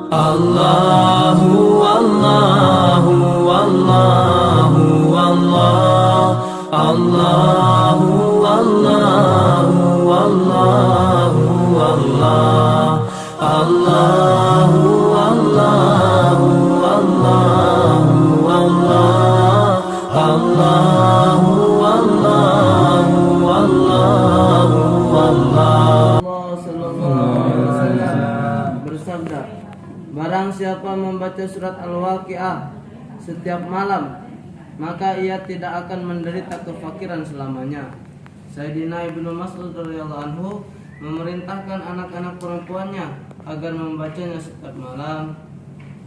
Allahu Allahu Allahu Allah, Allahu Allahu Allahu Allah, Allahu Allahu Allahu Allah, Allahu Allahu Allahu Allah. Bersabda, barang siapa membaca surat Al-Waqiah setiap malam, maka ia tidak akan menderita kefakiran selamanya. Sayyidina Ibnu Mas'ud radhiyallahu anhu memerintahkan anak-anak perempuannya agar membacanya setiap malam.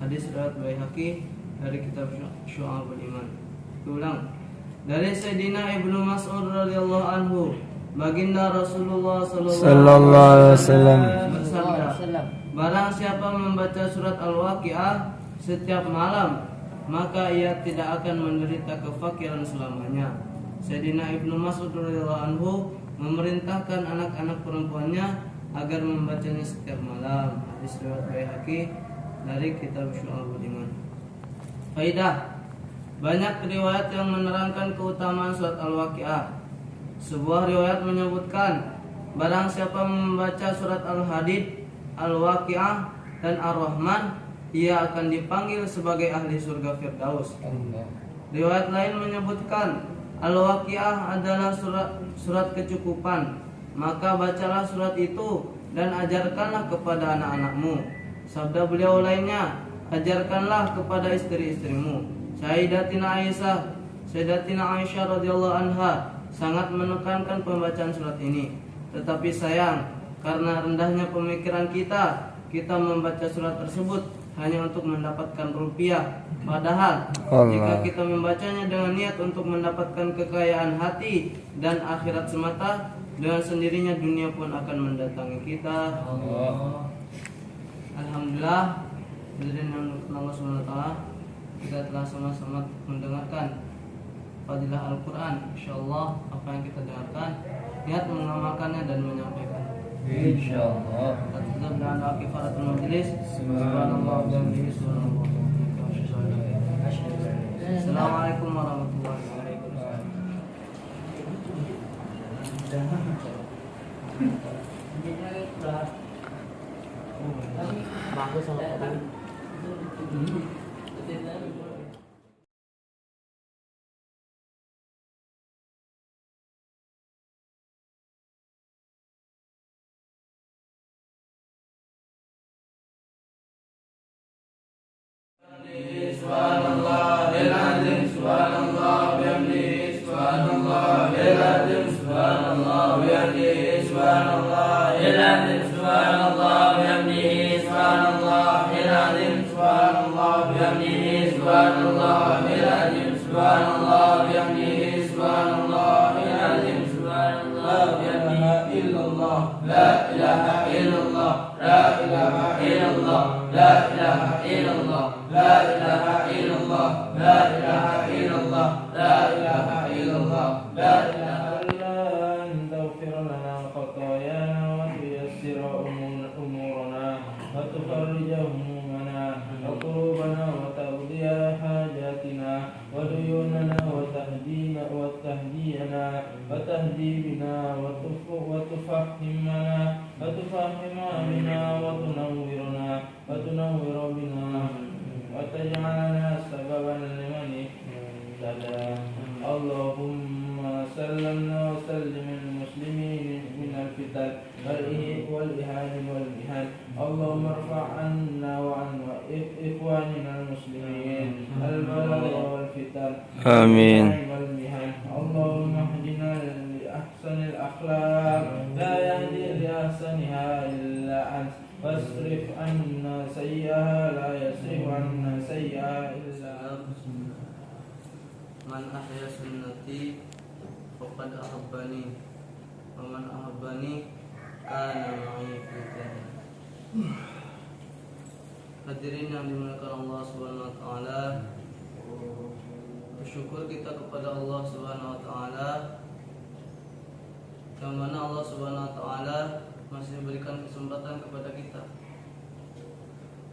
Hadis riwayat Baihaqi dari kitab Syu'abul Iman. Ulang. Dari Sayyidina Ibnu Mas'ud radhiyallahu anhu, baginda Rasulullah sallallahu alaihi wasallam bersabda, barang siapa membaca surat Al-Waqiah setiap malam, maka ia tidak akan menderita kefakiran selamanya. Sayyidina Ibnu Mas'ud radhiyallahu anhu memerintahkan anak-anak perempuannya agar membacanya setiap malam. Hadis riwayat Baihaqi dari kitab Syu'abul Iman. Faidah, banyak riwayat yang menerangkan keutamaan surat Al-Waqiah. Sebuah riwayat menyebutkan, barang siapa membaca surat Al-Hadid, Al-Waqiah, dan Ar-Rahman, ia akan dipanggil sebagai ahli surga Firdaus. Riwayat lain menyebutkan, Al-Waqiah adalah surat kecukupan, maka bacalah surat itu dan ajarkanlah kepada anak-anakmu. Sabda beliau lainnya, ajarkanlah kepada istri-istrimu. Sayyidatina Aisyah radhiyallahu anha sangat menekankan pembacaan surat ini. Tetapi sayang, karena rendahnya pemikiran kita membaca surat tersebut hanya untuk mendapatkan rupiah. Padahal jika kita membacanya dengan niat untuk mendapatkan kekayaan hati dan akhirat semata, dengan sendirinya dunia pun akan mendatangi kita. Alhamdulillah, hadirin Allah Subhanahu wa taala, kita telah sama-sama mendengarkan fadilah Al-Quran. InsyaAllah apa yang kita dengarkan, niat mengamalkannya dan menyampaikan. InsyaAllah. Kita tutup dengan kifaratul majlis. Subhanallah wa bihamdihi, subhanallah. Assalamualaikum warahmatullahi wabarakatuh. Bagus sama tadi. Subhanallahil azim, subhanallah bihamdihi, subhanallahil azim, subhanallah bihamdihi, subhanallahil azim, subhanallah bihamdihi, subhanallahil azim, subhanallah bihamdihi, subhanallahil azim, subhanallah bihamdihi, subhanallahil azim, subhanallah bihamdihi, illallah, la ilaha illallah, la ilaha illallah, la ilaha illallah, la ilaha illallah, la ilaha illallah, la ilaha illallah, la ilaha illallah. Taghfir lana khatayana wa tuyassir umurana wa tufarrij humumana wa qulubana wa taqdiya hajatina wa duyunana wa tahdina wa tahdiyana wa tahdibina wa tufahhimana wa tufahhima bina wa tunawwiruna wa tunawwir bina wa taj'alna sababan liman ihtada. Allahumma sallimna wa sallim al-muslimin min al-fitan wal-ihad wal-mihan. Allahumma irfa' 'anna wa 'an ikhwanina al-muslimin al-balagha wal-fitan. Amin. Allahumma hdina li ahsanil akhlaq, la yahdi li ahsaniha illa ant. Wasrif anna sayyaha, la yasrif anna sayyaha illa ant. Man ahya sunnati faqad ahabbani, wa man ahabbani kana ma'i fil jannah. Hadirin yang dimuliakan Allah Subhanahu wa taala, bersyukur kita kepada Allah Subhanahu wa taala yang mana Allah Subhanahu wa taala masih memberikan kesempatan kepada kita.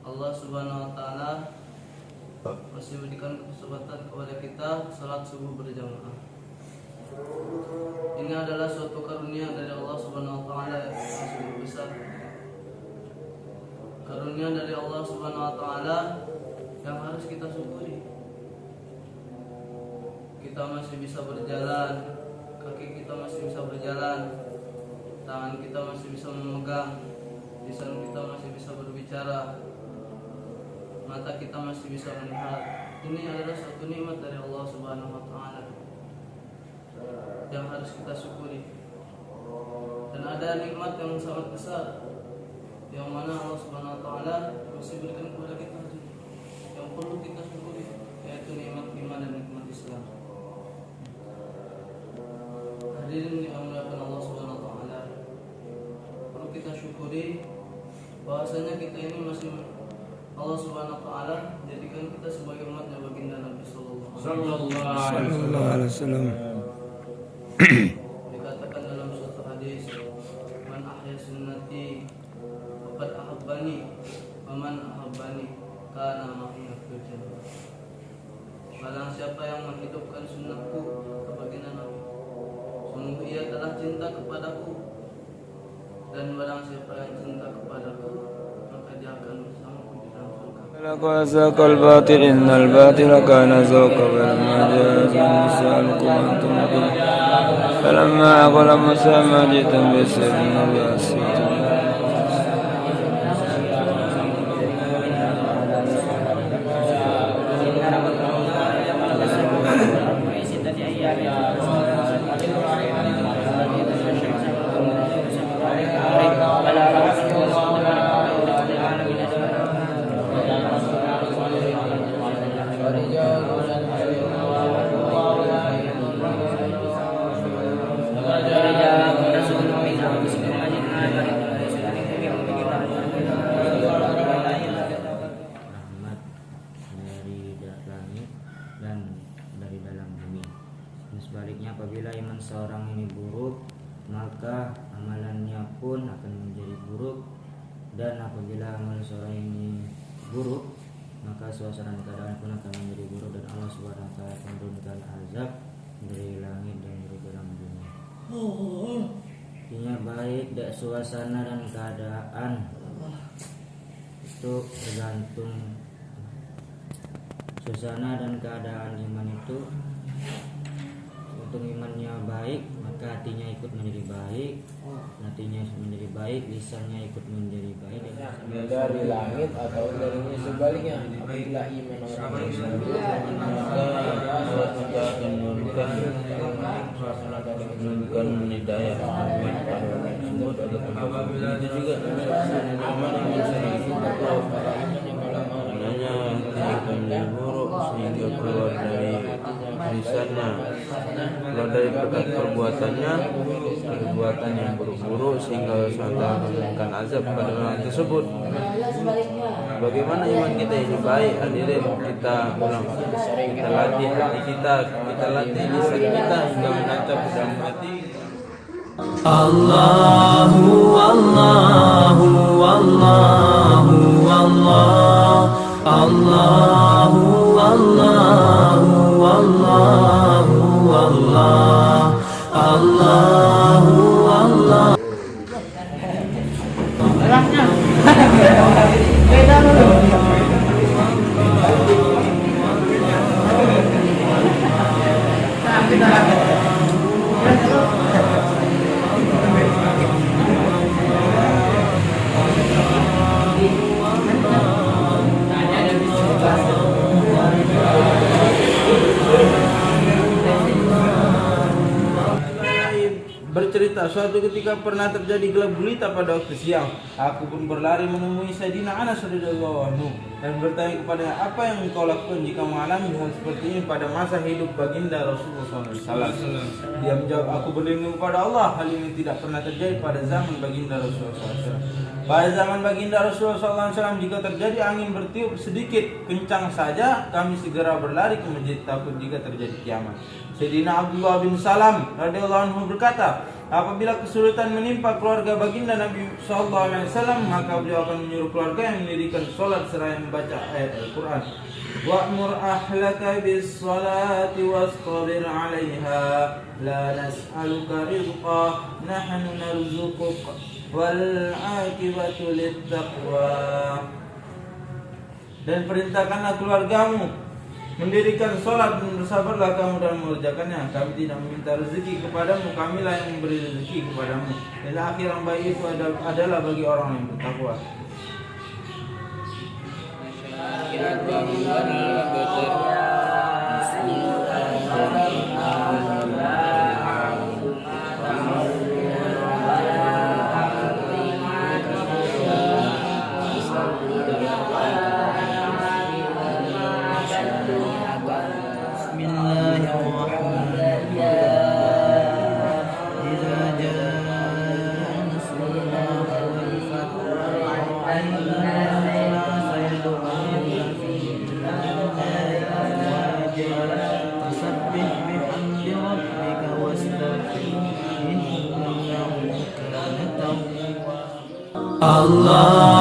Allah Subhanahu wa taala masih berikan kesempatan kepada kita salat subuh berjamaah. Ini adalah suatu karunia dari Allah Subhanahu wa taala yang sangat besar. Karunia dari Allah Subhanahu wa taala yang harus kita syukuri. Kita masih bisa berjalan, kaki kita masih bisa berjalan, tangan kita masih bisa memegang, lisan kita masih bisa berbicara, mata kita masih bisa melihat. Ini adalah satu nikmat dari Allah Subhanahu wa taala yang harus kita syukuri. Dan ada nikmat yang sangat besar yang mana Allah Subhanahu wa taala masih berikan kepada kita yang perlu kita syukuri, yaitu nikmat iman dan nikmat Islam. Hadirin dimuliakan Allah Subhanahu wa taala, perlu kita syukuri bahwasanya kita ini masih Allah Subhanahu wa taala jadikan kita sebagai umatnya baginda Nabi sallallahu alaihi wasallam. Dikatakan dalam suatu hadis, man ahya sunnati faqad ahabbani wa man ahabbani kana ma'i fil jannah. Barang siapa yang menghidupkan sunnahku kata baginda Nabi, sungguh ia telah cinta kepadaku, dan barang siapa yang cinta kepadaku maka dia akan bersamaku di dalam surga. لقد زاق الباطل إن الباطل كان زوقا فلما جاء موسى ألقوا أنتم ملقون فلما أقل موسى ما جئتم بالسحر فأسرتم Sebaliknya, apabila iman seorang ini buruk, maka amalannya pun akan menjadi buruk, dan apabila amalan seorang ini buruk, maka suasana keadaan pun akan menjadi buruk, dan Allah Subhanahu wa taala akan menurunkan azab dari langit dan dari dalam bumi. Artinya baik dan suasana dan keadaan itu tergantung. Suasana dan keadaan iman itu, untuk imannya baik maka hatinya ikut menjadi baik, hatinya menjadi baik, lisannya ikut menjadi baik. Dari langit atau dari sebaliknya, apabila iman orang Islam maka Allah akan menurunkan hidayah pada orang tersebut. Apabila itu juga iman hanya hanya buruk sehingga keluar dari lisannya, keluar dari perbuatannya, perbuatan yang buruk-buruk sehingga Allah menurunkan azab pada orang tersebut. Bagaimana iman kita ini baik? Hadirin, kita ulang, kita latih hati kita latih lisan kita hingga menancap ke dalam hati. Allahu Allahu Allahu Allah, Allahu Allahu Allahu Allah, Allahu Allah. Bercerita, suatu ketika pernah terjadi gelap gulita pada waktu siang. Aku pun berlari menemui Sayyidina Anas radhiyallahu anhu dan bertanya kepadanya, apa yang engkau lakukan jika mengalami hal seperti ini pada masa hidup baginda Rasulullah SAW? Dia menjawab, aku berlindung kepada Allah, hal ini tidak pernah terjadi pada zaman baginda Rasulullah SAW. Pada zaman baginda Rasulullah SAW, jika terjadi angin bertiup sedikit kencang saja, kami segera berlari ke masjid takut jika terjadi kiamat. Sayyidina Abdullah bin Salam radhiyallahu anhu berkata, Apabila kesulitan menimpa keluarga baginda Nabi SAW, maka beliau akan menyuruh keluarga yang mendirikan sholat seraya membaca ayat Al-Quran. Wa'mur ahlaka bis salati wastabir 'alaiha la nas'aluka rizqa nahnu narzuquk wal 'aqibatu lit-taqwa. Dan perintahkanlah keluargamu mendirikan sholat dan bersabarlah kamu dalam mengerjakannya. Kami tidak meminta rezeki kepadamu, kamilah yang memberi rezeki kepadamu. Dan akhir yang baik itu adalah bagi orang yang bertakwa. Allah